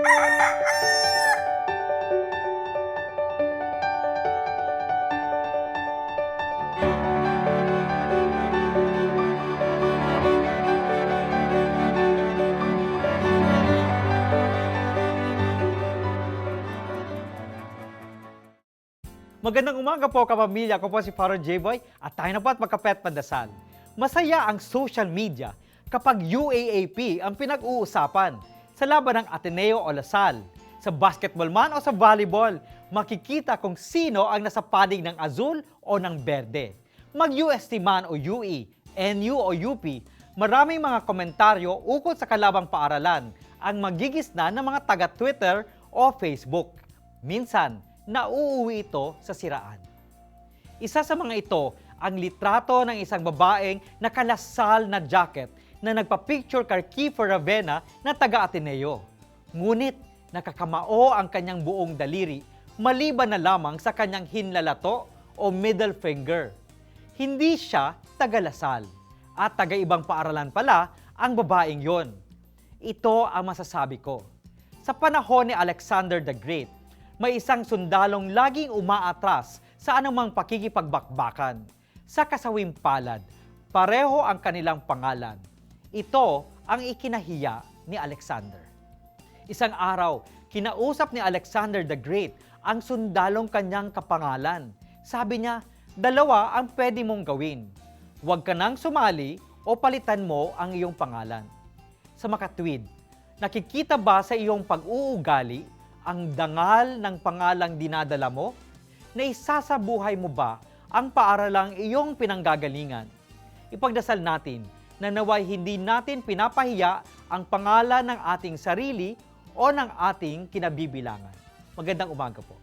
Magandang umaga po kapamilya, ako po si Father J-Boy at tayo na po at magkapet pandasal. Masaya ang social media kapag UAAP ang pinag-uusapan sa laban ng Ateneo o Lasal. Sa basketball man o sa volleyball, makikita kung sino ang nasa panig ng azul o ng berde. Mag-UST man o UE, NU o UP, maraming mga komentaryo ukol sa kalabang paaralan ang magigisna ng mga taga-Twitter o Facebook. Minsan, nauuwi ito sa siraan. Isa sa mga ito ang litrato ng isang babaeng nakalasal na jacket na nagpa-picture kay Kiefer Ravena na taga-Ateneo. Ngunit nakakamao ang kanyang buong daliri maliban na lamang sa kanyang hinlalato o middle finger. Hindi siya taga-Lasal at taga-ibang paaralan pala ang babaeng yon. Ito ang masasabi ko. Sa panahon ni Alexander the Great, may isang sundalong laging umaatras sa anumang pakikipagbakbakan. Sa kasawing palad, pareho ang kanilang pangalan. Ito ang ikinahiya ni Alexander. Isang araw, kinausap ni Alexander the Great ang sundalong kanyang kapangalan. Sabi niya, dalawa ang pwede mong gawin. Huwag ka nang sumali o palitan mo ang iyong pangalan. Sa makatwid, nakikita ba sa iyong pag-uugali ang dangal ng pangalang dinadala mo? Na isasabuhay mo ba ang paaralang iyong pinanggagalingan? Ipagdasal natin na naway hindi natin pinapahiya ang pangalan ng ating sarili o ng ating kinabibilangan. Magandang umaga po.